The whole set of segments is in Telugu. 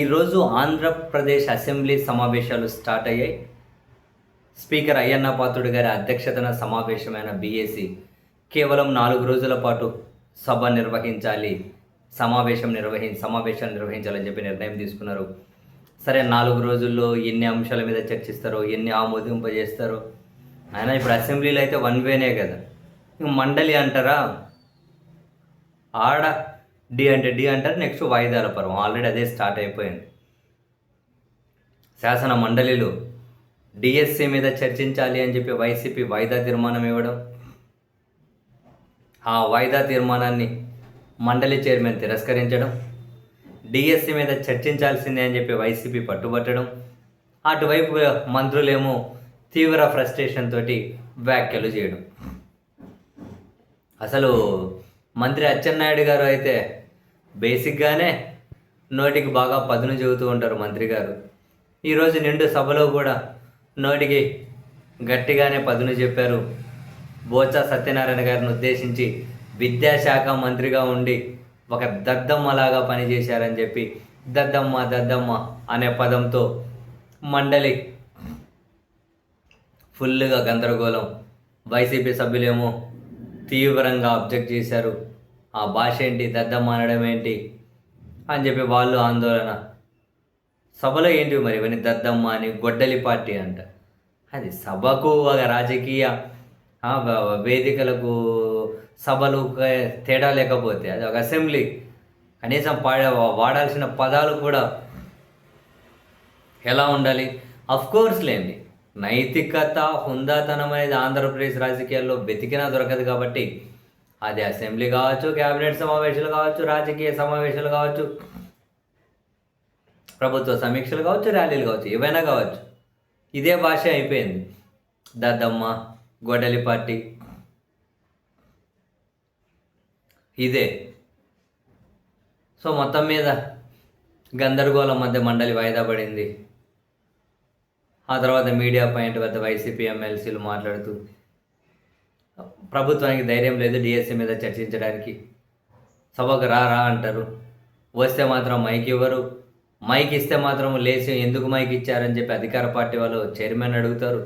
ఈరోజు ఆంధ్రప్రదేశ్ అసెంబ్లీ సమావేశాలు స్టార్ట్ అయ్యాయి. స్పీకర్ అయ్యన్న పాత్రుడు గారి అధ్యక్షతన సమావేశమైన బీఏసీ కేవలం 4 రోజుల పాటు సభ నిర్వహించాలి, సమావేశాలు నిర్వహించాలని చెప్పి నిర్ణయం తీసుకున్నారు. సరే, 4 రోజుల్లో ఎన్ని అంశాల మీద చర్చిస్తారో, ఎన్ని ఆమోదింపజేస్తారో. అయినా ఇప్పుడు అసెంబ్లీలో అయితే వన్ వేనే కదా. మండలి అంటారా, ఆడ డి అంటారు, నెక్స్ట్ వాయిదాల పర్వం ఆల్రెడీ అదే స్టార్ట్ అయిపోయింది. శాసన మండలిలో డిఎస్సి మీద చర్చించాలి అని చెప్పి వైసీపీ వాయిదా తీర్మానం ఇవ్వడం, ఆ వాయిదా తీర్మానాన్ని మండలి చైర్మన్ తిరస్కరించడం, డిఎస్సి మీద చర్చించాల్సిందే అని చెప్పి వైసీపీ పట్టుబట్టడం, అటువైపు మంత్రులేమో తీవ్ర ఫ్రస్ట్రేషన్ తోటి వ్యాఖ్యలు చేయడం. అసలు మంత్రి అచ్చెన్నాయుడు గారు అయితే బేసిక్గానే నోటికి బాగా పదును చెబుతూ ఉంటారు మంత్రి గారు. ఈరోజు నిండు సభలో కూడా నోటికి గట్టిగానే పదును చెప్పారు. బొత్స సత్యనారాయణ గారిని ఉద్దేశించి విద్యాశాఖ మంత్రిగా ఉండి ఒక దద్దమ్మలాగా పనిచేశారని చెప్పి దద్దమ్మ అనే పదంతో మండలి ఫుల్గా గందరగోళం. వైసీపీ సభ్యులేమో తీవ్రంగా అబ్జెక్ట్ చేశారు. ఆ భాష ఏంటి, దద్దమ్మ అనడం ఏంటి అని చెప్పి వాళ్ళు ఆందోళన. సభలో ఏంటి మరి ఇవన్నీ దద్దమ్మ అని, గొడ్డలి పార్టీ అంట. అది సభకు ఒక రాజకీయ వేదికలకు సభలు తేడా లేకపోతే అది ఒక అసెంబ్లీ. కనీసం వాడాల్సిన పదాలు కూడా ఎలా ఉండాలి? అఫ్కోర్స్ లేండి, నైతికత, హుందాతనం అనేది ఆంధ్రప్రదేశ్ రాజకీయాల్లో వెతికినా దొరకదు. కాబట్టి అది అసెంబ్లీ కావచ్చు, క్యాబినెట్ సమావేశాలు కావచ్చు, రాజకీయ సమావేశాలు కావచ్చు, ప్రభుత్వ సమీక్షలు కావచ్చు, ర్యాలీలు కావచ్చు, ఏవైనా కావచ్చు, ఇదే భాష అయిపోయింది. దద్దమ్మ, గొడ్డలి పార్టీ ఇదే. సో మొత్తం మీద గందరగోళం మధ్య మండలి వాయిదా పడింది. ఆ తర్వాత మీడియా పాయింట్ వద్ద వైసీపీ ఎమ్మెల్సీలు మాట్లాడుతూ ప్రభుత్వానికి ధైర్యం లేదు డిఎస్సి మీద చర్చించడానికి, సభకు రా అంటారు, వస్తే మాత్రం మైక్ ఇవ్వరు, మైక్ ఇస్తే మాత్రం లేచి ఎందుకు మైక్ ఇచ్చారని చెప్పి అధికార పార్టీ వాళ్ళు చైర్మన్ అడుగుతారు.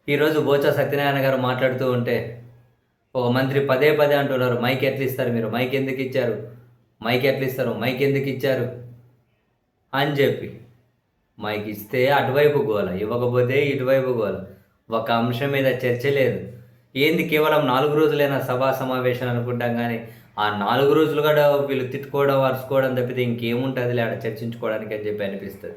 ఈరోజు బొత్స సత్యనారాయణ గారు మాట్లాడుతూ ఉంటే ఒక మంత్రి పదే అంటున్నారు, మైక్ ఎట్లా ఇస్తారు మీరు, మైక్ ఎందుకు ఇచ్చారు, మైక్ ఎందుకు ఇచ్చారు అని చెప్పి. మైక్ ఇస్తే అటువైపు గోల, ఇవ్వకపోతే ఇటువైపు గోల. ఒక అంశం మీద చర్చ లేదు. ఏంది కేవలం 4 రోజులైనా సభా సమావేశాలు అనుకుంటాం, కానీ ఆ 4 రోజులు కూడా వీళ్ళు తిట్టుకోవడం, అరుచుకోవడం తప్పితే ఇంకేముంటుంది ఆడ చర్చించుకోవడానికి అని చెప్పి అనిపిస్తుంది.